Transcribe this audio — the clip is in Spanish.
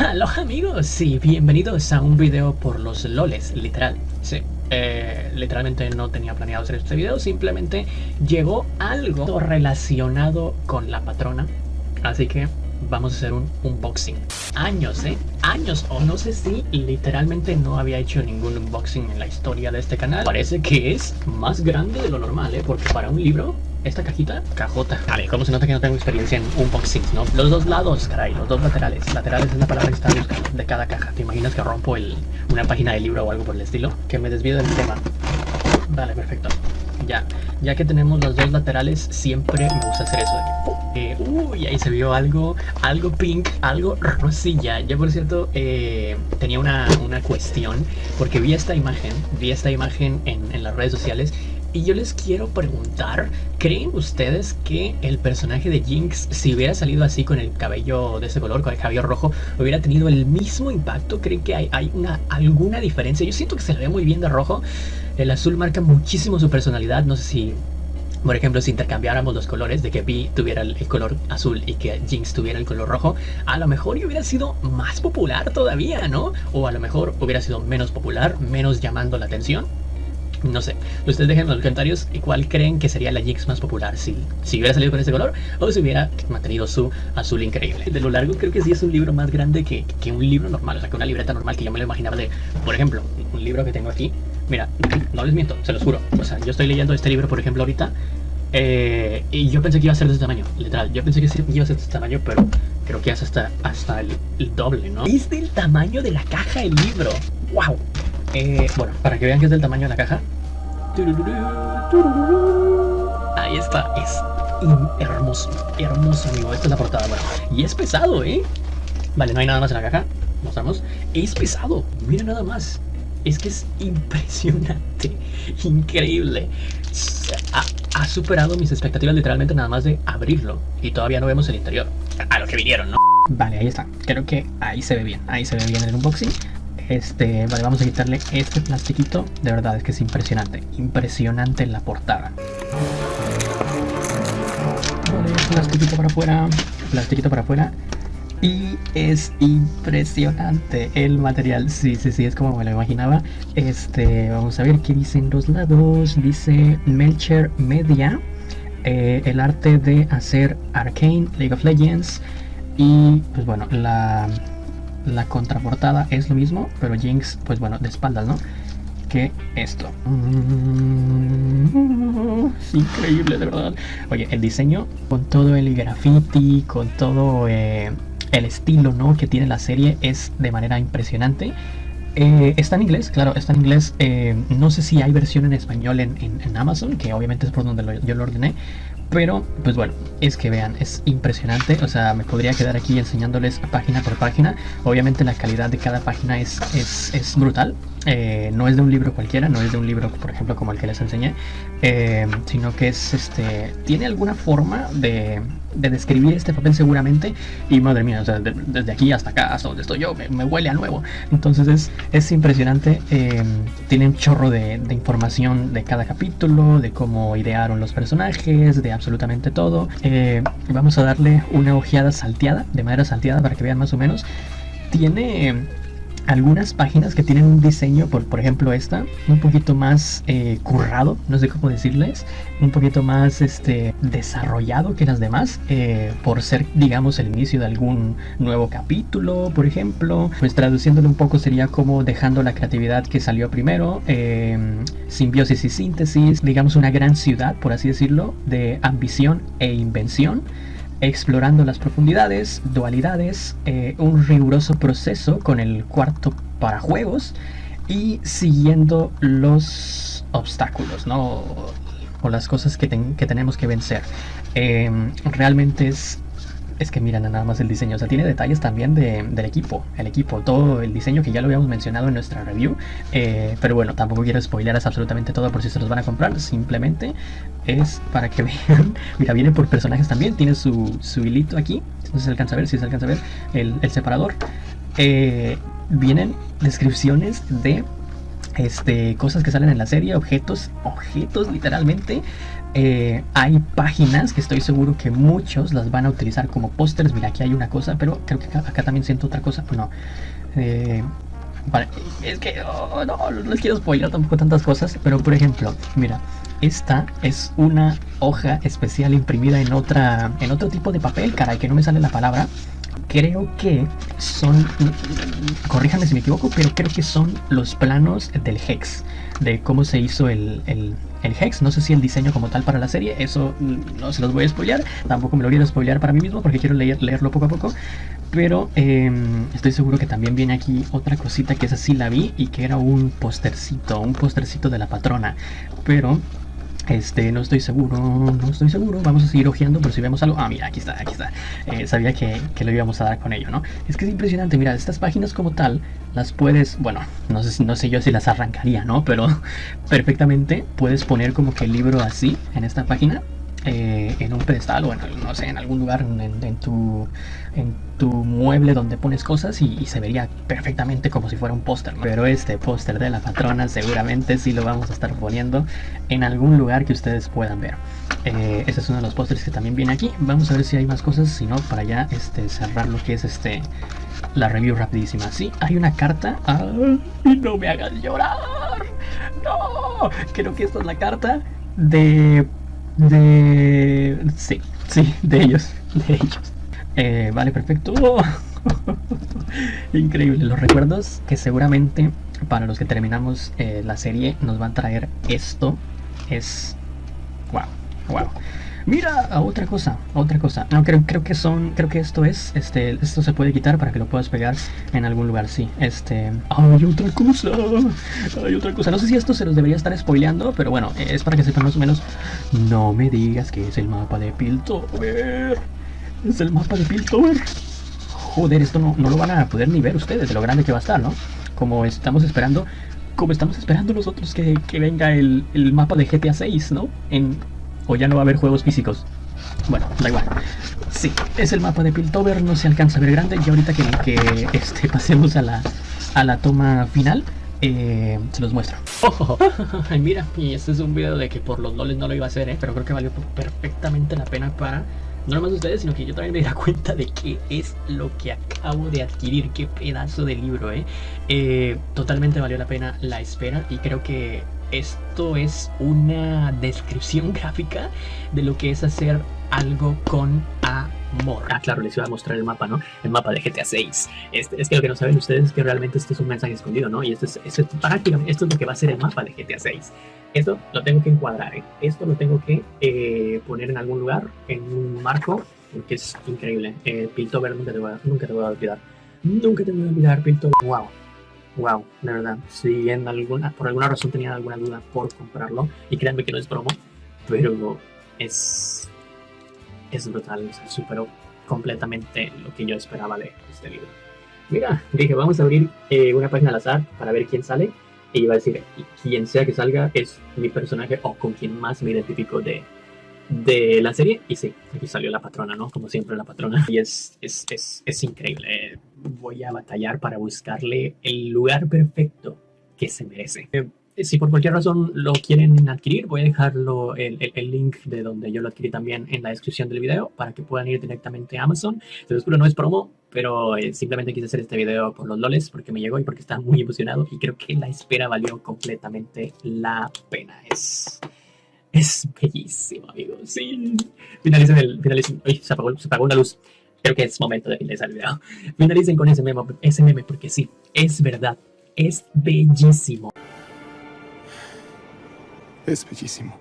Aloha amigos, sí, bienvenidos a un video por los loles, literal, sí. Literalmente no tenía planeado hacer este video, simplemente llegó algo relacionado con la patrona, así que vamos a hacer un unboxing. Años, años, o no sé si literalmente no había hecho ningún unboxing en la historia de este canal. Parece que es más grande de lo normal, porque para un libro, esta cajota. Vale, ¿cómo se nota que no tengo experiencia en unboxings, no? Los dos lados, caray, los dos laterales. Laterales es la palabra que estaba buscando de cada caja. ¿Te imaginas que rompo una página de libro o algo por el estilo? Que me desvío del tema. Vale, perfecto. Ya que tenemos los dos laterales, siempre me gusta hacer eso. Uy, ahí se vio algo pink, algo rosilla. Yo, por cierto, tenía una cuestión, porque vi esta imagen en las redes sociales. Y yo les quiero preguntar, ¿creen ustedes que el personaje de Jinx, si hubiera salido así con el cabello de ese color, con el cabello rojo, hubiera tenido el mismo impacto? ¿Creen que hay alguna diferencia? Yo siento que se le ve muy bien de rojo. El azul marca muchísimo su personalidad. No sé si, por ejemplo, si intercambiáramos los colores, de que Vi tuviera el color azul y que Jinx tuviera el color rojo, a lo mejor hubiera sido más popular todavía, ¿no? O a lo mejor hubiera sido menos popular, menos llamando la atención. No sé, ustedes dejen en los comentarios cuál creen que sería la Jinx más popular, si hubiera salido con ese color o si hubiera mantenido su azul increíble. De lo largo creo que sí es un libro más grande que un libro normal, o sea, que una libreta normal que yo me lo imaginaba de, por ejemplo, un libro que tengo aquí. Mira, no les miento, se los juro. O sea, yo estoy leyendo este libro, por ejemplo, ahorita, y yo pensé que iba a ser de este tamaño, literal. Yo pensé que iba a ser de este tamaño, pero creo que es hasta el doble, ¿no? Es del tamaño de la caja el libro. ¡Wow! Bueno, para que vean que es del tamaño de la caja. Ahí está, es hermoso, hermoso, amigo. Esta es la portada, bueno. Y es pesado, Vale, no hay nada más en la caja. Mostramos. Es pesado, mira nada más. Es que es impresionante, increíble. Ha superado mis expectativas literalmente nada más de abrirlo. Y todavía no vemos el interior. A lo que vinieron, ¿no? Vale, ahí está. Creo que ahí se ve bien. Ahí se ve bien el unboxing. Vale, vamos a quitarle este plastiquito. De verdad, es que es impresionante. Impresionante la portada. Vale, plastiquito para afuera. Plastiquito para afuera. Y es impresionante el material. Sí, es como me lo imaginaba. Vamos a ver qué dicen los lados. Dice Melcher Media. El arte de hacer Arcane, League of Legends. Y pues bueno, la contraportada es lo mismo, pero Jinx, pues bueno, de espaldas, ¿no? Que esto. Es increíble, de verdad. Oye, el diseño, con todo el graffiti, con todo el estilo, ¿no?, que tiene la serie, es de manera impresionante. Está en inglés, claro, está en inglés. No sé si hay versión en español en Amazon, que obviamente es por donde yo lo ordené. Pero, pues bueno, es que vean, es impresionante. O sea, me podría quedar aquí enseñándoles página por página. Obviamente la calidad de cada página es brutal. No es de un libro cualquiera, no es de un libro, por ejemplo, como el que les enseñé, sino que es tiene alguna forma de describir este papel seguramente. Y madre mía, o sea, desde aquí hasta acá, hasta donde estoy yo, me huele a nuevo. Entonces es impresionante. Tiene un chorro de información de cada capítulo, de cómo idearon los personajes, de absolutamente todo. Vamos a darle una ojeada salteada, de manera salteada, para que vean más o menos. Tiene algunas páginas que tienen un diseño, por ejemplo esta, un poquito más currado, no sé cómo decirles, un poquito más desarrollado que las demás, por ser, digamos, el inicio de algún nuevo capítulo, por ejemplo. Pues traduciéndolo un poco sería como dejando la creatividad que salió primero, simbiosis y síntesis, digamos una gran ciudad, por así decirlo, de ambición e invención, explorando las profundidades, dualidades, un riguroso proceso con el cuarto para juegos y siguiendo los obstáculos, ¿no?, o las cosas que tenemos que vencer. Realmente es que miren nada más el diseño, o sea, tiene detalles también del equipo, todo el diseño que ya lo habíamos mencionado en nuestra review, pero bueno, tampoco quiero spoilear absolutamente todo por si se los van a comprar, simplemente es para que vean. Mira, viene por personajes también, tiene su hilito aquí, no sé si se alcanza a ver, el separador. Vienen descripciones de cosas que salen en la serie, objetos literalmente. hay páginas que estoy seguro que muchos las van a utilizar como pósters. Mira, aquí hay una cosa, pero creo que acá también siento otra cosa. No. Vale, es que no les quiero spoiler tampoco tantas cosas, pero por ejemplo, mira, esta es una hoja especial imprimida en otro tipo de papel, caray, que no me sale la palabra. Creo que son, corríjanme si me equivoco, pero creo que son los planos del Hex, de cómo se hizo el Hex. No sé si el diseño como tal para la serie, eso no se los voy a spoilear, tampoco me lo quiero spoilear para mí mismo porque quiero leerlo poco a poco. Pero estoy seguro que también viene aquí otra cosita que esa sí la vi y que era un postercito de la patrona. Pero no estoy seguro, vamos a seguir hojeando por si vemos algo. Ah, mira, aquí está. Sabía que lo íbamos a dar con ello, ¿no? Es que es impresionante, mira, estas páginas como tal, las puedes, bueno, no sé yo si las arrancaría, ¿no? Pero perfectamente puedes poner como que el libro así, en esta página, en un pedestal o no sé, en algún lugar en tu mueble donde pones cosas y se vería perfectamente como si fuera un póster, ¿no? Pero este póster de la patrona seguramente sí lo vamos a estar poniendo en algún lugar que ustedes puedan ver. Este es uno de los pósters que también viene aquí. Vamos a ver si hay más cosas, si no, para ya cerrar lo que es la review rapidísima. Sí, hay una carta. ¡Ay, no me hagas llorar! ¡No! Creo que esta es la carta sí, de ellos. Vale, perfecto. Increíble. Los recuerdos que seguramente para los que terminamos la serie nos van a traer esto es wow. Mira, otra cosa. No, creo que esto esto se puede quitar para que lo puedas pegar en algún lugar, sí. Hay otra cosa. No sé si esto se los debería estar spoileando, pero bueno, es para que sepan más o menos. No me digas que es el mapa de Piltover. Es el mapa de Piltover. Joder, esto no lo van a poder ni ver ustedes de lo grande que va a estar, ¿no? Como estamos esperando nosotros que venga el mapa de GTA 6, ¿no? O ya no va a haber juegos físicos. Bueno, da igual. Sí, es el mapa de Piltover, no se alcanza a ver grande. Y ahorita que pasemos a la toma final, se los muestro. Mira, y este es un video de que por los loles no lo iba a hacer, pero creo que valió perfectamente la pena para no nomás ustedes, sino que yo también me da cuenta de qué es lo que acabo de adquirir. Qué pedazo de libro, totalmente valió la pena la espera y creo que esto es una descripción gráfica de lo que es hacer algo con amor. Ah, claro, les iba a mostrar el mapa, ¿no? El mapa de GTA 6. Es que lo que no saben ustedes es que realmente este es un mensaje escondido, ¿no? Y prácticamente esto es lo que va a ser el mapa de GTA 6. Esto lo tengo que encuadrar, Esto lo tengo que poner en algún lugar, en un marco, porque es increíble. Piltover nunca te voy a olvidar. Nunca te voy a olvidar, Piltover. Wow, de verdad. Si por alguna razón tenía alguna duda por comprarlo, y créanme que no es promo, pero es brutal. O sea, superó completamente lo que yo esperaba de este libro. Mira, dije, vamos a abrir una página al azar para ver quién sale. Y va a decir, quien sea que salga es mi personaje o con quien más me identifico de la serie. Y sí, aquí salió la patrona, ¿no? Como siempre la patrona. Y es increíble. Voy a batallar para buscarle el lugar perfecto que se merece. Si por cualquier razón lo quieren adquirir, voy a dejarlo el link de donde yo lo adquirí también en la descripción del video para que puedan ir directamente a Amazon. Se los juro, no es promo, pero simplemente quise hacer este video por los loles, porque me llegó y porque estaba muy emocionado y creo que la espera valió completamente la pena. Es bellísimo, amigos. Sí. Finalicen. Uy, se apagó una luz. Creo que es momento de finalizar el video. Finalicen con ese meme porque sí, es verdad. Es bellísimo. Es bellísimo.